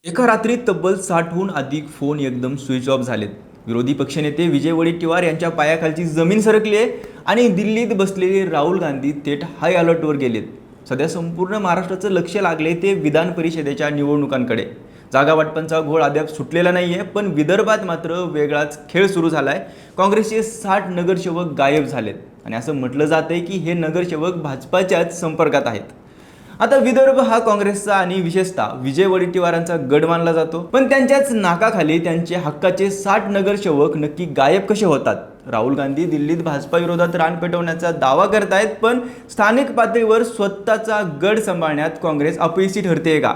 एका रात्रीत तब्बल 60हून अधिक फोन एकदम स्विच ऑफ झालेत. विरोधी पक्षनेते विजय वडेट्टीवार यांच्या पायाखालची जमीन सरकली आहे आणि दिल्लीत बसलेले राहुल गांधी थेट हाय अलर्टवर गेलेत. सध्या संपूर्ण महाराष्ट्राचं लक्ष लागले ते विधान परिषदेच्या निवडणुकांकडे. जागा वाटपांचा घोळ अद्याप सुटलेला नाहीये, पण विदर्भात मात्र वेगळाच खेळ सुरू झालाय. काँग्रेसचे 60 नगरसेवक गायब झालेत आणि असं म्हटलं जातंय की हे नगरसेवक भाजपाच्याच संपर्कात आहेत. आता विदर्भ हा काँग्रेसचा आणि विशेषतः विजय वडेट्टीवारांचा गड मानला जातो, पण त्यांच्याच नाकाखाली त्यांचे हक्काचे 60 नगरसेवक नक्की गायब कसे होतात? राहुल गांधी दिल्लीत भाजपा विरोधात रान पेटवण्याचा दावा करतायत, पण स्थानिक पातळीवर स्वतःचा गड सांभाळण्यात काँग्रेस अपयशी ठरते का?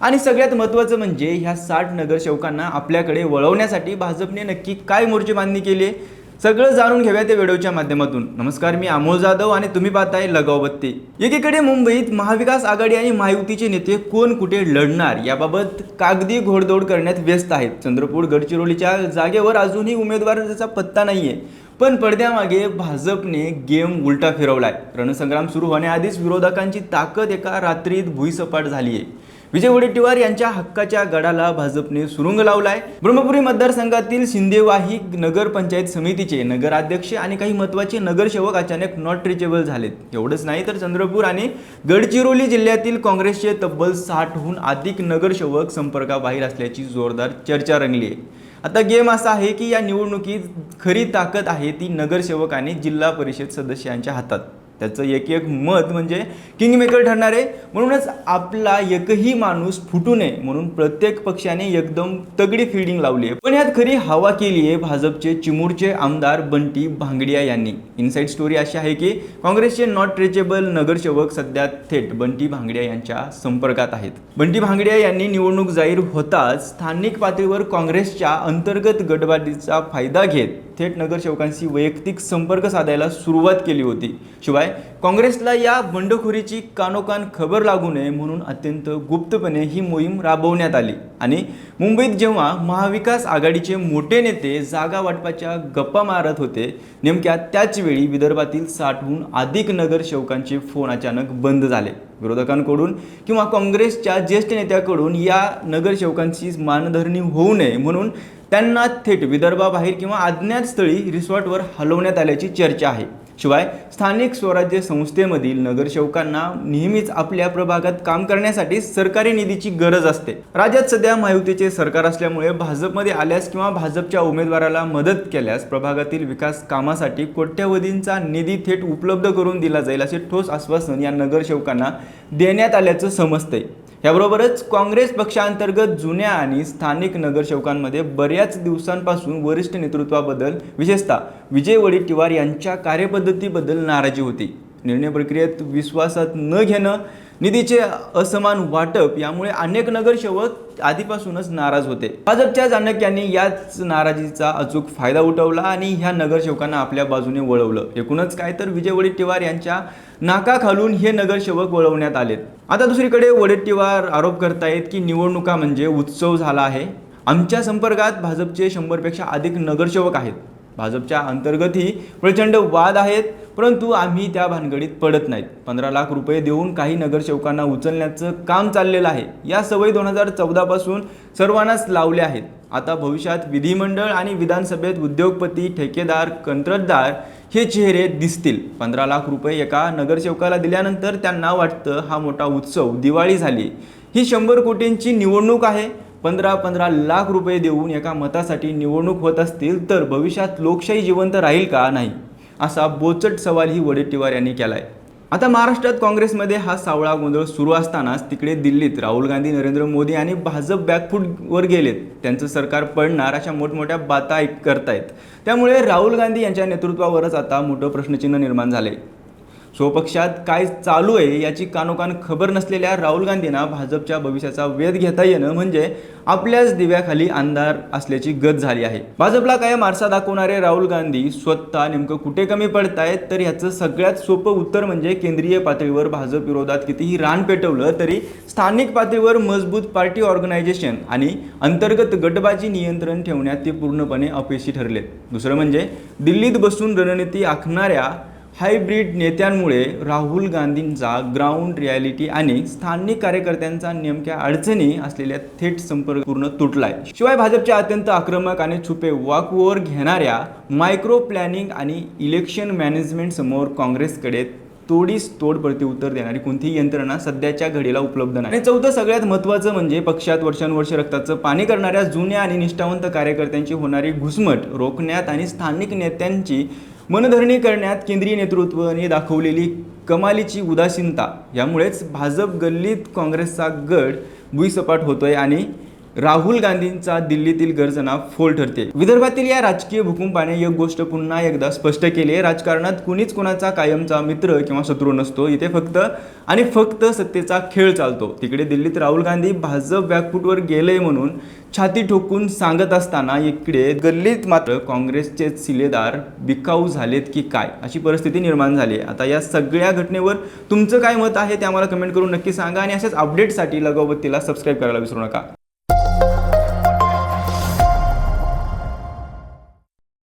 आणि सगळ्यात महत्त्वाचं म्हणजे ह्या 60 नगरसेवकांना आपल्याकडे वळवण्यासाठी भाजपने नक्की काय मोर्चे बांधणी केली आहे? सगळं जाणून घेऊया त्या व्हिडिओच्या माध्यमातून. नमस्कार, मी अमोल जाधव आणि तुम्ही पाहताय लगाव बत्ती. एकीकडे मुंबईत महाविकास आघाडी आणि महायुतीचे नेते कोण कुठे लढणार याबाबत कागदी घोडदौड करण्यात व्यस्त आहेत. चंद्रपूर गडचिरोलीच्या जागेवर अजूनही उमेदवाराचा पत्ता नाहीये, पण पडद्यामागे भाजपने गेम उलटा फिरवलाय. रणसंग्राम सुरू होण्याआधीच विरोधकांची ताकद एका रात्रीत भुईसपाट झाली आहे. विजय वडेट्टीवार यांच्या हक्काच्या गडाला भाजपने सुरुंग लावलाय. ब्रह्मपुरी मतदारसंघातील शिंदेवाही नगर पंचायत समितीचे नगराध्यक्ष आणि काही महत्त्वाचे नगरसेवक अचानक नॉट रिचेबल झालेत. एवढंच नाही तर चंद्रपूर आणि गडचिरोली जिल्ह्यातील काँग्रेसचे तब्बल 60हून अधिक नगरसेवक संपर्काबाहेर असल्याची जोरदार चर्चा रंगली आहे. आता गेम असा आहे की या निवडणुकीत खरी ताकद आहे ती नगरसेवक आणि जिल्हा परिषद सदस्यांच्या हातात. त्याचं एक एक मत म्हणजे किंगमेकर ठरणार आहे. म्हणूनच आपला एकही माणूस फुटू नये म्हणून प्रत्येक पक्षाने एकदम तगडी फिल्डिंग लावली आहे. पण यात खरी हवा केली आहे भाजपचे चिमूरचे आमदार बंटी भांगडिया यांनी. इनसाइड स्टोरी अशी आहे की काँग्रेसचे नॉट रिचेबल नगरसेवक सध्या थेट बंटी भांगडिया यांच्या संपर्कात आहेत. बंटी भांगडिया यांनी निवडणूक जाहीर होताच स्थानिक पातळीवर काँग्रेसच्या अंतर्गत गटबाजीचा फायदा घेत थेट नगरसेवकांशी वैयक्तिक संपर्क साधायला सुरुवात केली होती. शिवाय काँग्रेसला या बंडखोरीची कानोकान खबर लागू नये म्हणून अत्यंत गुप्तपणे ही मोहीम राबवण्यात आली. आणि मुंबईत जेव्हा महाविकास आघाडीचे मोठे नेते जागा वाटपाच्या गप्पा मारत होते, नेमक्या त्याच वेळी विदर्भातील 60हून अधिक नगरसेवकांचे फोन अचानक बंद झाले. विरोधकांकडून किंवा काँग्रेसच्या ज्येष्ठ नेत्याकडून या नगरसेवकांची मानधरणी होऊ नये म्हणून त्यांना थेट विदर्भाबाहेर किंवा अज्ञात स्थळी रिसॉर्टवर हलवण्यात आल्याची चर्चा आहे. शिवाय स्थानिक स्वराज्य संस्थेमधील नगरसेवकांना नेहमीच आपल्या प्रभागात काम करण्यासाठी सरकारी निधीची गरज असते. राज्यात सध्या महायुतीचे सरकार असल्यामुळे भाजपमध्ये आल्यास किंवा भाजपच्या उमेदवाराला मदत केल्यास प्रभागातील विकास कामासाठी कोट्यवधींचा निधी थेट उपलब्ध करून दिला जाईल असे ठोस आश्वासन या नगरसेवकांना देण्यात आल्याचं समजतंय. याबरोबरच काँग्रेस पक्षांतर्गत जुन्या आणि स्थानिक नगरसेवकांमध्ये बऱ्याच दिवसांपासून वरिष्ठ नेतृत्वाबद्दल विशेषतः विजय वडेट्टीवार यांच्या कार्यपद्धतीबद्दल नाराजी होती. निर्णय प्रक्रियेत विश्वासात न घेणं, निधीचे असमान वाटप यामुळे अनेक नगरसेवक आधीपासूनच नाराज होते. भाजपच्या चाणक्यांनी याच नाराजीचा अचूक फायदा उठवला आणि ह्या नगरसेवकांना आपल्या बाजूने वळवलं. एकूणच काय तर विजय वडेट्टीवार यांच्या नाकाखालून हे नगरसेवक वळवण्यात आलेत. आता दुसरीकडे वडेट्टीवार आरोप करतायत की निवडणुका म्हणजे उत्सव झाला आहे. आमच्या संपर्कात भाजपचे 100पेक्षा अधिक नगरसेवक आहेत. भाजपच्या अंतर्गतही प्रचंड वाद आहेत, परंतु आम्ही त्या भानगडीत पडत नाहीत. 15 लाख रुपये देऊन काही नगरसेवकांना उचलण्याचं काम चाललेलं आहे. या सवयी 2014 पासून सर्वांनाच लावल्या आहेत. आता भविष्यात विधिमंडळ आणि विधानसभेत उद्योगपती, ठेकेदार, कंत्राटदार हे चेहरे दिसतील. 15 लाख रुपये एका नगरसेवकाला दिल्यानंतर त्यांना वाटतं हा मोठा उत्सव, दिवाळी झाली. ही 100 कोटींची निवडणूक आहे. 15 लाख रुपये देऊन एका मतासाठी निवडणूक होत असतील तर भविष्यात लोकशाही जिवंत राहील का? नाही, असा बोचट सवालही वडेट्टीवार यांनी केलाय. आता महाराष्ट्रात काँग्रेसमध्ये हा सावळा गोंधळ सुरू असतानाच तिकडे दिल्लीत राहुल गांधी, नरेंद्र मोदी आणि भाजप बॅकफूटवर गेलेत. त्यांचं सरकार पडणार अशा मोठमोठ्या बाता करतायत. त्यामुळे राहुल गांधी यांच्या नेतृत्वावरच आता मोठं प्रश्नचिन्ह निर्माण झाले. स्वपक्षात काय चालू आहे याची कानोकान खबर नसलेल्या राहुल गांधींना भाजपच्या भविष्याचा वेध घेता येणं म्हणजे आपल्याच दिव्याखाली अंधार असल्याची गत झाली आहे. भाजपला काय मारसा दाखवणारे राहुल गांधी स्वतः नेमकं कुठे कमी पडतायत? तर ह्याचं सगळ्यात सोपं उत्तर म्हणजे केंद्रीय पातळीवर भाजप विरोधात कितीही रान पेटवलं तरी स्थानिक पातळीवर मजबूत पार्टी ऑर्गनायझेशन आणि अंतर्गत गटबाजी नियंत्रण ठेवण्यात ते पूर्णपणे अपयशी ठरलेत. दुसरं म्हणजे दिल्लीत बसून रणनीती आखणाऱ्या हायब्रिड नेत्यांमुळे राहुल गांधींचा ग्राउंड रियालिटी आणि स्थानिक कार्यकर्त्यांचा नेमक्या अडचणी असलेल्या थेट संपर्क पूर्ण तुटलाय. शिवाय भाजपच्या अत्यंत आक्रमक आणि छुपे वॉकओव्हर घेणाऱ्या मायक्रो प्लॅनिंग आणि इलेक्शन मॅनेजमेंट समोर काँग्रेसकडे तोडीस तोड प्रत्युत्तर देणारी कोणतीही यंत्रणा सध्याच्या घडीला उपलब्ध नाही. आणि चौथं सगळ्यात महत्त्वाचं म्हणजे पक्षात वर्षानुवर्ष रक्ताचं पाणी करणाऱ्या जुन्या आणि निष्ठावंत कार्यकर्त्यांची होणारी घुसमट रोखण्यात आणि स्थानिक नेत्यांची मनधरणी करण्यात केंद्रीय नेतृत्वाने दाखवलेली कमालीची उदासीनता यामुळेच भाजप गल्लीत काँग्रेसचा गड भुईसपाट होतोय आणि राहुल गांधींचा दिल्लीतील गर्जना फोल ठरते. विदर्भातील या राजकीय भूकंपाने एक गोष्ट पुन्हा एकदा स्पष्ट केली आहे, राजकारणात कुणीच कुणाचा कायमचा मित्र किंवा शत्रू नसतो. इथे फक्त आणि फक्त सत्तेचा खेळ चालतो. तिकडे दिल्लीत राहुल गांधी भाजप बॅकफूटवर गेलंय म्हणून छाती ठोकून सांगत असताना इकडे गल्लीत मात्र काँग्रेसचे सिलेदार बिकाऊ झालेत की काय अशी परिस्थिती निर्माण झाली आहे. आता या सगळ्या घटनेवर तुमचं काय मत आहे ते आम्हाला कमेंट करून नक्की सांगा आणि अशाच अपडेटसाठी लगावबत्तीला सबस्क्राईब करायला विसरू नका.